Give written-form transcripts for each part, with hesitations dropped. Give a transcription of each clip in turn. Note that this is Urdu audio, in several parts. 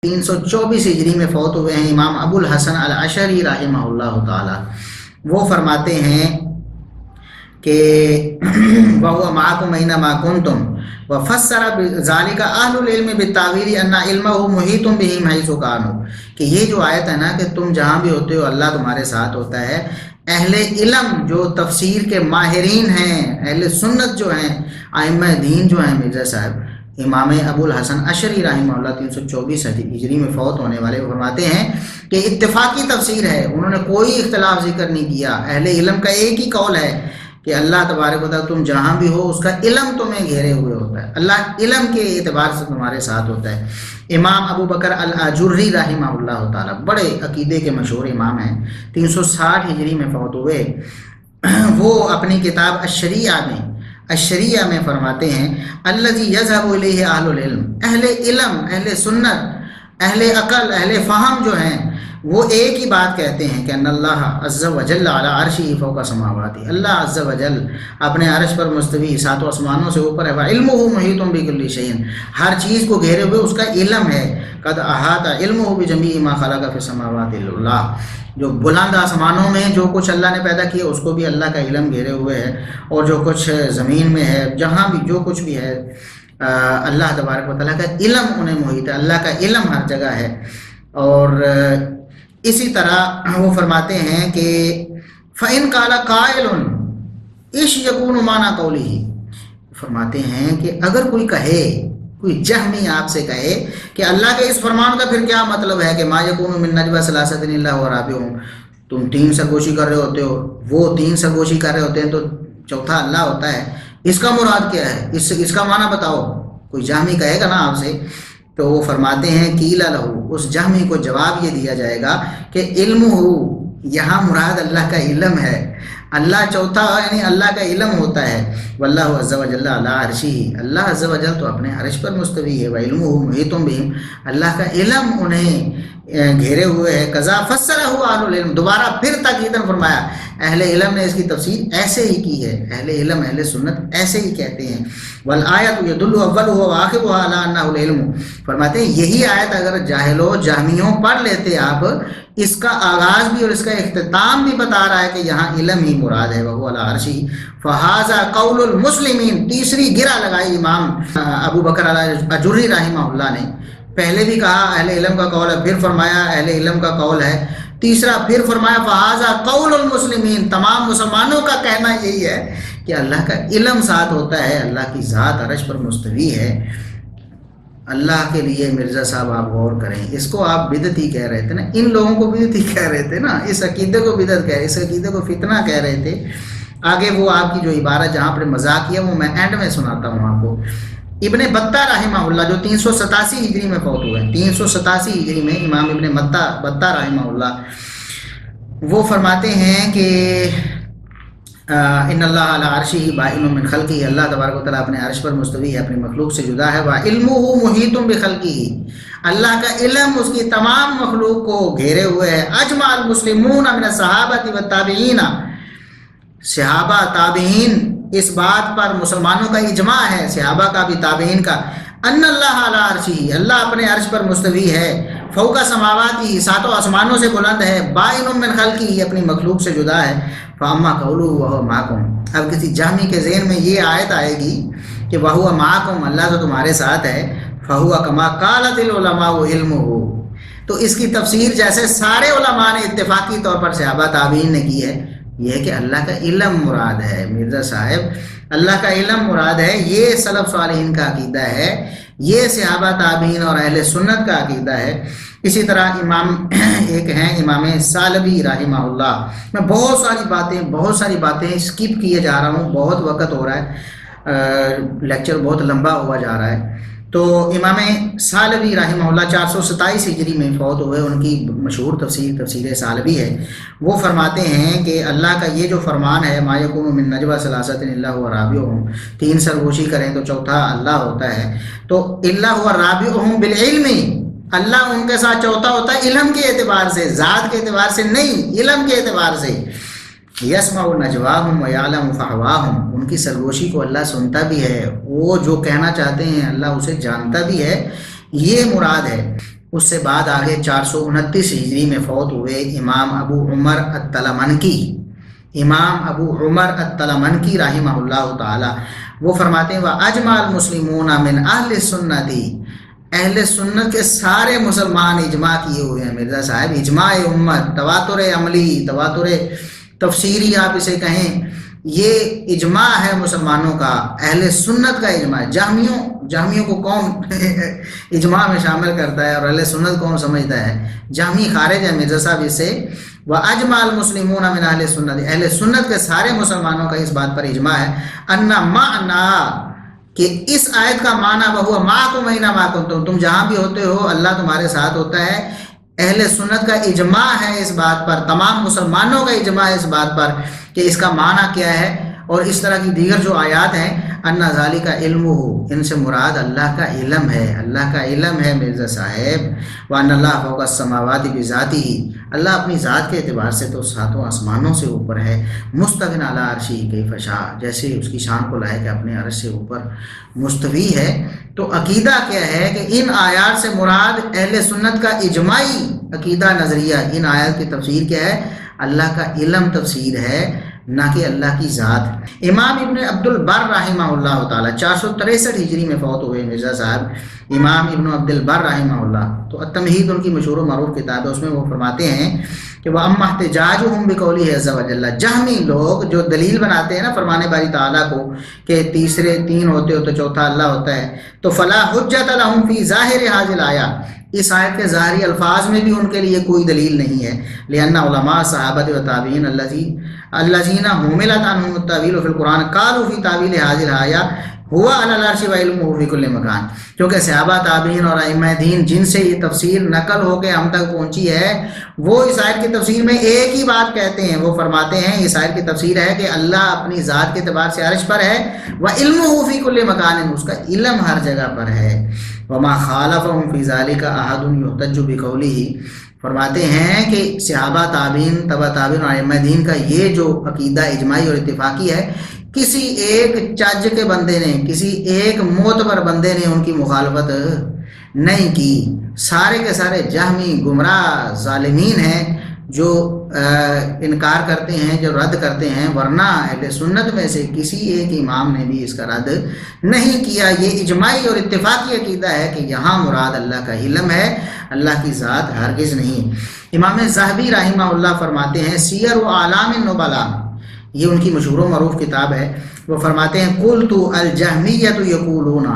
324 ہجری میں فوت ہوئے ہیں امام ابو الحسن الاشعری رحمہ اللہ تعالی۔ وہ فرماتے ہیں کہ وَهُوَ مَعَكُمْ أَيْنَمَا كُنْتُمْ وَفَسَّرَ بِذَلِكَ أَهْلُ الْعِلْمِ بِالتَّأْوِيلِ أَنَّ عِلْمَهُ مُحِيطٌ بِهِمْ حَيْثُ كَانُوا، کہ یہ جو آیت ہے نا کہ تم جہاں بھی ہوتے ہو اللہ تمہارے ساتھ ہوتا ہے، اہل علم جو تفسیر کے ماہرین ہیں، اہل سنت جو ہیں، ائمہ دین جو ہیں، مرزا صاحب امام ابو الحسن اشعری رحمہ اللہ 324 ہجری میں فوت ہونے والے، وہ فرماتے ہیں کہ اتفاقی تفسیر ہے، انہوں نے کوئی اختلاف ذکر نہیں کیا، اہل علم کا ایک ہی قول ہے کہ اللہ تبارک و تعالیٰ تم جہاں بھی ہو اس کا علم تمہیں گھیرے ہوئے ہوتا ہے، اللہ علم کے اعتبار سے تمہارے ساتھ ہوتا ہے۔ امام ابو بکر الاجری رحمہ اللہ تعالیٰ بڑے عقیدے کے مشہور امام ہیں، 360 ہجری میں فوت ہوئے۔ وہ اپنی کتاب الشریعہ میں فرماتے ہیں الذی یذهب الیہ اہل العلم، اہل علم، اہل سنت، اہل عقل، اہل فہم جو ہیں وہ ایک ہی بات کہتے ہیں کہ ان اللہ عز وجل علی عرشہ فوق سماوات، اللہ عز وجل اپنے عرش پر مستوی، ساتوں آسمانوں سے اوپر ہے، وعلمہ محیط بکل شیء، ہر چیز کو گھیرے ہوئے اس کا علم ہے، قد احاط علمہ بجمیع ما خلق فی السماوات اللہ، جو بلند آسمانوں میں جو کچھ اللہ نے پیدا کیا اس کو بھی اللہ کا علم گھیرے ہوئے ہے، اور جو کچھ زمین میں ہے، جہاں بھی جو کچھ بھی ہے، اللہ تبارک و تعالیٰ کا علم انہیں محیط ہے، اللہ کا علم ہر جگہ ہے۔ اور اسی طرح وہ فرماتے ہیں کہ فَإِن قَالَ قَائِلٌ اِشْ يَكُونُ مَعْنَى قَوْلِهِ، فرماتے ہیں کہ اگر کوئی کہے، کوئی جہمی آپ سے کہے کہ اللہ کے اس فرمان کا پھر کیا مطلب ہے کہ مَا يَكُونُ مِن نَجْوَىٰ ثَلَاثَةٍ إِلَّا هُوَ رَابِعُهُمْ، تم 3 سرگوشی کر رہے ہوتے ہو، وہ 3 سرگوشی کر رہے ہوتے ہیں تو چوتھا اللہ ہوتا ہے، اس کا مراد کیا ہے، اس کا معنی بتاؤ، کوئی جہمی کہے گا نا آپ سے، تو وہ فرماتے ہیں قیل لہ، اس جہمی کو جواب یہ دیا جائے گا کہ علم ہو، یہاں مراد اللہ کا علم ہے، اللہ چوتھا یعنی اللہ کا علم ہوتا ہے، واللہ عز وجل علی عرشہ، اللہ عز وجل تو اپنے عرش پر مستوی ہے، وعلمہ محیط بہم، اللہ کا علم انہیں گھیرے ہوئے ہے، قضا فسرہ اہل العلم، دوبارہ پھر تاکیداً فرمایا اہل علم نے اس کی تفسیر ایسے ہی کی ہے، اہل علم اہل سنت ایسے ہی کہتے ہیں، والآیت یدل اولها وآخرها علی انہ العلم، فرماتے ہیں یہی آیت اگر جاہلوں جہمیوں پڑھ لیتے آپ، اس کا آغاز بھی اور اس کا اختتام بھی بتا رہا ہے کہ یہاں علم ہی مراد ہے، وہو علی عرشہ، فہذا قول المسلمین، تیسری گرہ لگائی امام ابو بکر الاجری رحمہ اللہ نے، پہلے بھی کہا اہل علم کا قول ہے، پھر فرمایا اہل علم کا قول ہے، تیسرا پھر فرمایا فہذا قول المسلمین، تمام مسلمانوں کا کہنا یہی ہے کہ اللہ کا علم ساتھ ہوتا ہے، اللہ کی ذات عرش پر مستوی ہے۔ اللہ کے لیے مرزا صاحب آپ غور کریں، اس کو آپ بدعتی کہہ رہے تھے نا، ان لوگوں کو بدعتی کہہ رہے تھے نا، اس عقیدے کو بدعت کہہ رہے، اس عقیدے کو فتنہ کہہ رہے تھے۔ آگے وہ آپ کی جو عبارت جہاں پر مذاق کیا وہ میں اینڈ میں سناتا ہوں آپ کو۔ ابن بطہ رحمہ اللہ جو 387 ہجری میں فوت ہوئے ہیں، 387 ہجری میں امام ابن بطہ رحمہ اللہ، وہ فرماتے ہیں کہ ان اللہ علی عرشہ بائن من خلقہ، اللہ تبارک و تعالیٰ اپنے عرش پر مستوی ہے، اپنی مخلوق سے جدا ہے، وعلمہ محیط بخلقہ، اللہ کا علم اس کی تمام مخلوق کو گھیرے ہوئے ہے، اجمع المسلمون من الصحابہ والتابعین، صحابہ تابعین اس بات پر مسلمانوں کا اجماع ہے، صحابہ کا بھی تابعین کا، ان اللہ علی عرشہ، اللہ اپنے عرش پر مستوی ہے، فوق سماواتی، ساتوں آسمانوں سے بلند ہے، بائن من خلقہ، اپنی مخلوق سے جدا ہے، فاما قولہ وہو معکم، اب کسی جہمی کے ذہن میں یہ آیت آئے گی کہ وہو معکم، اللہ تو تمہارے ساتھ ہے، فہو کما قالت العلماء علمہ، تو اس کی تفسیر جیسے سارے علماء نے اتفاقی طور پر صحابہ تابعین نے کی ہے، یہ ہے کہ اللہ کا علم مراد ہے، مرزا صاحب اللہ کا علم مراد ہے، یہ سلف صالحین کا عقیدہ ہے، یہ صحابہ تابعین اور اہل سنت کا عقیدہ ہے۔ اسی طرح امام ایک ہیں امام ثعلبی رحمہ اللہ، میں بہت ساری باتیں اسکپ کیے جا رہا ہوں، بہت وقت ہو رہا ہے، لیکچر بہت لمبا ہوا جا رہا ہے، تو امام ثعلبی رحمہ اللہ 427 ہجری میں فوت ہوئے، ان کی مشہور تفسیر ثعلبی ہے، وہ فرماتے ہیں کہ اللہ کا یہ جو فرمان ہے ما یکون من نجویٰ ثلاثۃ الا هو رابعہم، 3 سرگوشی کریں تو چوتھا اللہ ہوتا ہے، تو الا هو رابعہم بالعلم، اللہ ان کے ساتھ چوتھا ہوتا ہے علم کے اعتبار سے، ذات کے اعتبار سے نہیں، علم کے اعتبار سے، یسمع نجواہم ویعلم فحواہم، ان کی سرگوشی کو اللہ سنتا بھی ہے، وہ جو کہنا چاہتے ہیں اللہ اسے جانتا بھی ہے، یہ مراد ہے۔ اس سے بعد آگے 429 ہجری میں فوت ہوئے امام ابو عمر الطلمنکی، امام ابو عمر الطلمنکی رحمہ اللہ تعالی، وہ فرماتے ہیں وَأَجْمَعَ الْمُسْلِمُونَ مِنْ أَهْلِ السُنَّةِ، اہل سنت کے سارے مسلمان اجماع کیے ہوئے ہیں مرزا صاحب، اجماع امت، تواتر عملی، تواتر تفسیری آپ اسے کہیں، یہ اجماع ہے مسلمانوں کا، اہل سنت کا اجماع ہے۔ جہمیوں کو کون اجماع میں شامل کرتا ہے اور اہل سنت کون سمجھتا ہے؟ جہمی خارج ہے مرزا صاحب اس سے۔ وَأَجْمَعَ الْمُسْلِمُونَ مِنْ أَهْلِ السُنَّةِ، اہل سنت کے سارے مسلمانوں کا اس بات پر اجماع ہے، أَنَّ مَعْنَا، کہ اس آیت کا معنی وَهُوَ مَعَكُمْ أَيْنَمَا كُنْتُمْ، تم جہاں بھی ہوتے ہو اللہ تمہارے ساتھ ہوتا ہے۔ اہل سنت کا اجماع ہے اس بات پر، تمام مسلمانوں کا اجماع ہے اس بات پر کہ اس کا معنی کیا ہے۔ اور اس طرح کی دیگر جو آیات ہیں، ان ذالک علمہ، ان سے مراد اللہ کا علم ہے، اللہ کا علم ہے مرزا صاحب۔ وان اللہ فوق السماوات بذاتہ، اللہ اپنی ذات کے اعتبار سے تو ساتوں آسمانوں سے اوپر ہے، مستوی علی عرشہ کیف شاء، جیسے اس کی شان کو لائق ہے اپنے عرش سے اوپر مستوی ہے۔ تو عقیدہ کیا ہے کہ ان آیات سے مراد اہل سنت کا اجماعی عقیدہ نظریہ، ان آیات کی تفسیر کیا ہے؟ اللہ کا علم تفسیر ہے، نہ کہ اللہ کی ذات۔ امام ابن عبد البر رحمہ اللہ تعالیٰ 463 ہجری میں فوت ہوئے مرزا صاحب، امام ابن عبد البر رحمہ اللہ۔ تو التمہید ان کی مشہور و معروف کتاب ہے، اس میں وہ فرماتے ہیں کہ وَأَمَّا احْتِجَاجُهُمْ بِقَوْلِهِ عَزَّ وَجَلَّ، جہمی لوگ جو دلیل بناتے ہیں نا فرمان باری تعالیٰ کو کہ تیسرے تین ہوتے ہو تو چوتھا اللہ ہوتا ہے، تو فَلَا حُجَّةَ لَهُمْ فِي ظَاهِرِ هَذِهِ الْآيَةِ، اس آیت کے ظاہری الفاظ میں بھی ان کے لیے کوئی دلیل نہیں ہے۔ لِأَنَّ عُلَمَاءَ صحابۃ و تابعین الذین حُمِلَتْ عَنْهُمُ التَّأْوِیلُ فِی القرآن قالوا فی تأویل هذه الآیة هو علی العرش وعلمہ فی کل مکان، کیونکہ صحابہ تابعین اور ائمہ دین جن سے یہ تفسیر نقل ہو کے ہم تک پہنچی ہے، وہ اس آیت کی تفسیر میں ایک ہی بات کہتے ہیں، وہ فرماتے ہیں اس آیت کی تفسیر ہے کہ اللہ اپنی ذات کے اعتبار سے عرش پر ہے، وعلمہ فی کل مکان، اس کا علم ہر جگہ پر ہے۔ وما خالفهم فی ذلک احد یحتج بقولہ، فرماتے ہیں کہ صحابہ تابعین، تبع تابعین اور ائمہ دین کا یہ جو عقیدہ اجماعی اور اتفاقی ہے، کسی ایک چج کے بندے نے، کسی ایک معتبر بندے نے ان کی مخالفت نہیں کی، سارے کے سارے جہمی گمراہ ظالمین ہیں جو انکار کرتے ہیں، جو رد کرتے ہیں، ورنہ اہل سنت میں سے کسی ایک امام نے بھی اس کا رد نہیں کیا۔ یہ اجماعی اور اتفاقی عقیدہ ہے کہ یہاں مراد اللہ کا علم ہے، اللہ کی ذات ہرگز نہیں۔ امام ذہبی رحمہ اللہ فرماتے ہیں، سیر و اعلام النبلاء، یہ ان کی مشہور و معروف کتاب ہے، وہ فرماتے ہیں قلت الجہمیۃ یقولون،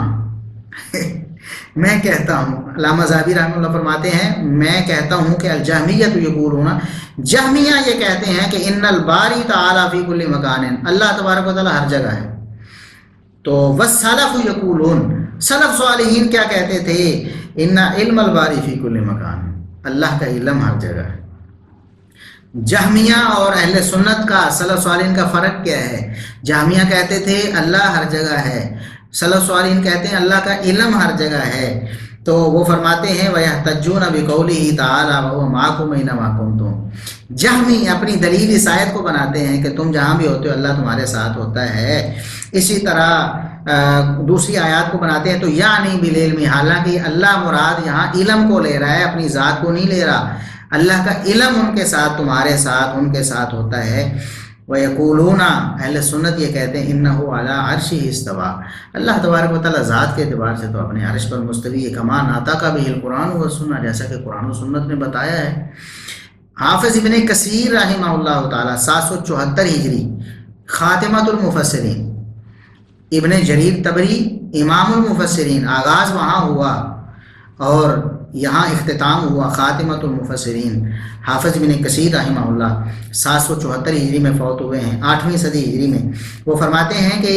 میں کہتا ہوں، علامہ ذہبی رحمہ اللہ فرماتے ہیں میں کہتا ہوں کہ الجہمیۃ یقولون، جہمیہ یہ کہتے ہیں کہ ان الباری تعالی فی کل مکان، اللہ تبارک و تعالی ہر جگہ ہے۔ تو والسلف یقولون، سلف صالحین کیا کہتے تھے؟ ان علم الباری فی کل مکان، اللہ کا علم ہر جگہ ہے۔ جہمیہ اور اہل سنت کا، سلف صالحین کا فرق کیا ہے؟ جہمیہ کہتے تھے اللہ ہر جگہ ہے، سلف صالحین کہتے ہیں اللہ کا علم ہر جگہ ہے۔ تو وہ فرماتے ہیں وَيَحْتَجُّونَ بِقَوْلِهِ تَعَالَى وَهُوَ مَعَكُمْ أَيْنَمَا كُنْتُمْ، جہمی اپنی دلیل اس آیت کو بناتے ہیں کہ تم جہاں بھی ہوتے ہو اللہ تمہارے ساتھ ہوتا ہے۔ اسی طرح دوسری آیات کو بناتے ہیں تو یعنی بالعلم، حالانکہ اللہ مراد یہاں علم کو لے رہا ہے، اپنی ذات کو نہیں لے رہا، اللہ کا علم ان کے ساتھ، تمہارے ساتھ، ان کے ساتھ ہوتا ہے۔ وَيَقُولُونَ، اہل سنت یہ کہتے ہیں اِنَّهُ عَلَىٰ عَرْشِهِ اسْتَوَىٰ، اللہ تبارک و تعالیٰ ذات کے اعتبار سے تو اپنے عرش پر مستوی ہے، کما ناطق بہ القرآن والسنہ، جیسا کہ قرآن و سنت نے بتایا ہے۔ حافظ ابن کثیر رحمہ اللہ تعالیٰ 774 ہجری، خاتمۃ المفسرین، ابن جریر طبری امام المفسرین، آغاز وہاں ہوا اور یہاں اختتام ہوا، خاتمۃ المفسرین۔ حافظ ابن کثیر رحمہ اللہ 774 ہجری میں فوت ہوئے ہیں، 8ویں صدی ہجری میں۔ وہ فرماتے ہیں کہ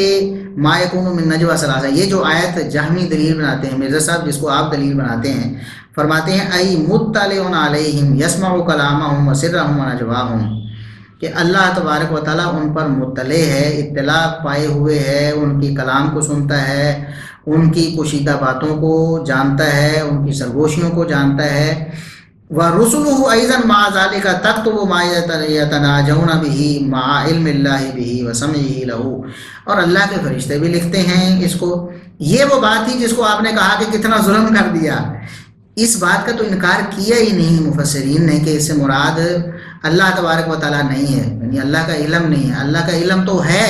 ما یکون من نجوى ثلاثہ، یہ جو آیت جہمی دلیل بناتے ہیں مرزا صاحب، جس کو آپ دلیل بناتے ہیں، فرماتے ہیں ای مطلع علیہم یسمع کلامہم وسرہم ونجواہم، کہ اللہ تبارک و تعالیٰ ان پر مطلع ہے، اطلاع پائے ہوئے ہے، ان کی کلام کو سنتا ہے، ان کی پوشیدہ باتوں کو جانتا ہے، ان کی سرگوشیوں کو جانتا ہے۔ وَرُسُلُهُ أَيْضًا مَعَ ذَلِكَ تَكْتُبُ مَا يَتَنَاجَوْنَ بِهِ مَعَ عِلْمِ اللَّهِ بِهِ وَسَمْعِهِ لَهُ، اور اللہ کے فرشتے بھی لکھتے ہیں اس کو۔ یہ وہ بات تھی جس کو آپ نے کہا کہ کتنا ظلم کر دیا، اس بات کا تو انکار کیا ہی نہیں مفسرین نے کہ اس سے مراد اللہ تبارک و تعالیٰ نہیں ہے، یعنی اللہ کا علم نہیں ہے، اللہ کا علم تو ہے۔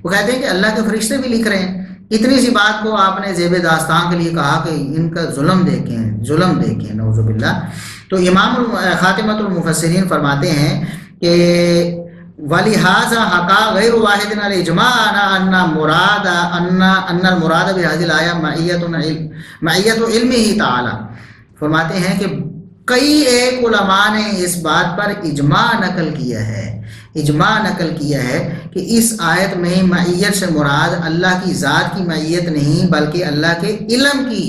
وہ کہتے ہیں کہ اللہ کے فرشتے بھی لکھ رہے ہیں۔ اتنی سی بات کو آپ نے زیب داستان کے لیے کہا کہ ان کا ظلم دیکھیں نعوذ باللہ۔ تو امام خاتمۃ المفسرین فرماتے ہیں کہ وَلِهَذَا حَكَى غَيْرُ وَاحِدٍ الْإِجْمَاعَ أَنَّ الْمُرَادَ بِهَذِهِ الْآيَةِ مَعِيَّةُ عِلْمِهِ تَعَالَى۔ فرماتے ہیں کہ کئی ایک علماء نے اس بات پر اجماع نقل کیا ہے کہ اس آیت میں معیت سے مراد اللہ کی ذات کی معیت نہیں بلکہ اللہ کے علم کی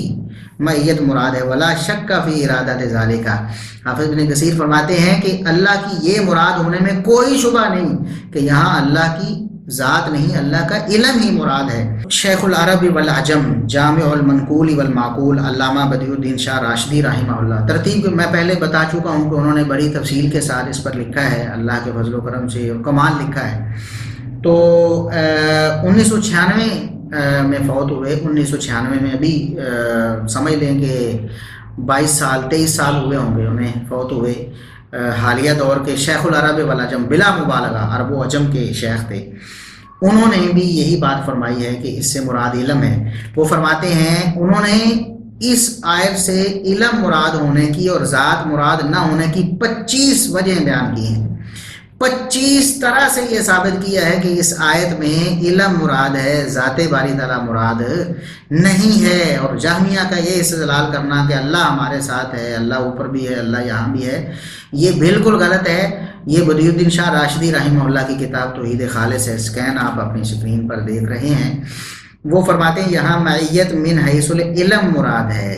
معیت مراد ہے۔ ولا شک فی ارادۃ ذالک۔ حافظ ابن کثیر فرماتے ہیں کہ اللہ کی یہ مراد ہونے میں کوئی شبہ نہیں کہ یہاں اللہ کی ذات نہیں، اللہ کا علم ہی مراد ہے۔ شیخ العرب والعجم جامع المنقول والمعقول علامہ بدیع الدین شاہ راشدی رحمہ اللہ، ترتیب میں پہلے بتا چکا ہوں کہ انہوں نے بڑی تفصیل کے ساتھ اس پر لکھا ہے، اللہ کے فضل و کرم سے اور کمال لکھا ہے۔ تو 1996 میں فوت ہوئے۔ 1996 میں ابھی سمجھ لیں کہ 23 سال ہوئے ہوں گے انہیں فوت ہوئے۔ حالیہ دور کے شیخ العرب والعجم بلا مبالغہ عرب و عجم کے شیخ تھے۔ انہوں نے بھی یہی بات فرمائی ہے کہ اس سے مراد علم ہے۔ وہ فرماتے ہیں انہوں نے اس آیت سے علم مراد ہونے کی اور ذات مراد نہ ہونے کی 25 وجہیں بیان کی ہیں۔ 25 طرح سے یہ ثابت کیا ہے کہ اس آیت میں علم مراد ہے، ذات باری تعالیٰ مراد نہیں ہے۔ اور جہمیہ کا یہ استدلال کرنا کہ اللہ ہمارے ساتھ ہے، اللہ اوپر بھی ہے، اللہ یہاں بھی ہے، یہ بالکل غلط ہے۔ یہ بدیع الدین شاہ راشدی رحمہ اللہ کی کتاب توحید خالص ہے، اسکین آپ اپنی اسکرین پر دیکھ رہے ہیں۔ وہ فرماتے ہیں یہاں معیت من حیث العلم مراد ہے،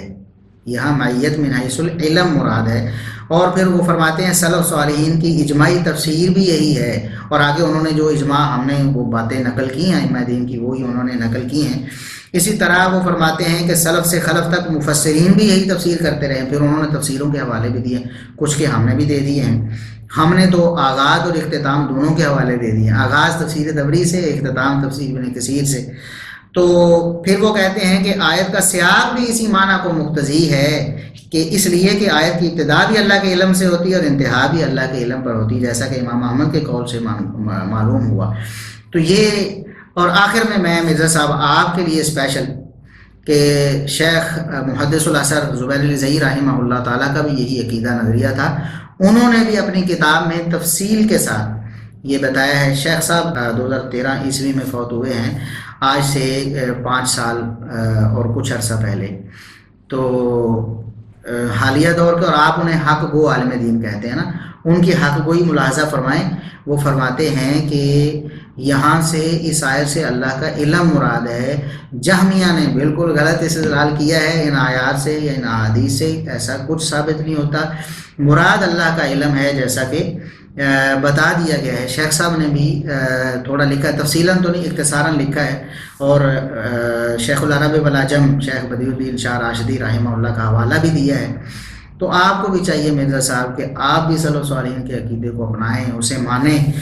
یہاں معیت من حیث العلم مراد ہے۔ اور پھر وہ فرماتے ہیں سلف صالحین کی اجماعی تفسیر بھی یہی ہے۔ اور آگے انہوں نے جو اجماع ہم نے وہ باتیں نقل کی ہیں ائمہ دین کی، وہی انہوں نے نقل کی ہیں۔ اسی طرح وہ فرماتے ہیں کہ سلف سے خلف تک مفسرین بھی یہی تفسیر کرتے رہے، پھر انہوں نے تفسیروں کے حوالے بھی دیے، کچھ کے ہم نے بھی دے دیے ہیں۔ ہم نے تو آغاز اور اختتام دونوں کے حوالے دے دیے، آغاز تفسیر طبری سے، اختتام تفسیر ابن کثیر سے۔ تو پھر وہ کہتے ہیں کہ آیت کا سیاق بھی اسی معنی کو مقتضی ہے کہ اس لیے کہ آیت کی ابتدا بھی اللہ کے علم سے ہوتی ہے اور انتہا بھی اللہ کے علم پر ہوتی ہے، جیسا کہ امام احمد کے قول سے معلوم ہوا۔ تو یہ، اور آخر میں مرزا صاحب آپ کے لیے اسپیشل کہ شیخ محدث الاثر زبیر الزئی رحمہ اللہ تعالیٰ کا بھی یہی عقیدہ نظریہ تھا۔ انہوں نے بھی اپنی کتاب میں تفصیل کے ساتھ یہ بتایا ہے۔ شیخ صاحب 2013 عیسوی میں فوت ہوئے ہیں، آج سے 5 سال اور کچھ عرصہ پہلے۔ تو حالیہ دور کے، اور آپ انہیں حق گو عالم دین کہتے ہیں نا، ان کی حق گوئی ملاحظہ فرمائیں۔ وہ فرماتے ہیں کہ یہاں سے اس آیت سے اللہ کا علم مراد ہے۔ جہمیہ نے بالکل غلط استدلال کیا ہے ان آیات سے یا ان احادیث سے، ایسا کچھ ثابت نہیں ہوتا۔ مراد اللہ کا علم ہے جیسا کہ بتا دیا گیا ہے۔ شیخ صاحب نے بھی تھوڑا لکھا ہے، تفصیلاً تو نہیں، اختصاراً لکھا ہے، اور شیخ العرب والعجم شیخ بدیع الدین شاہ راشدی رحمہ اللہ کا حوالہ بھی دیا ہے۔ تو آپ کو بھی چاہیے مرزا صاحب کہ آپ بھی سلف صالحین کے عقیدے کو اپنائیں، اسے مانیں۔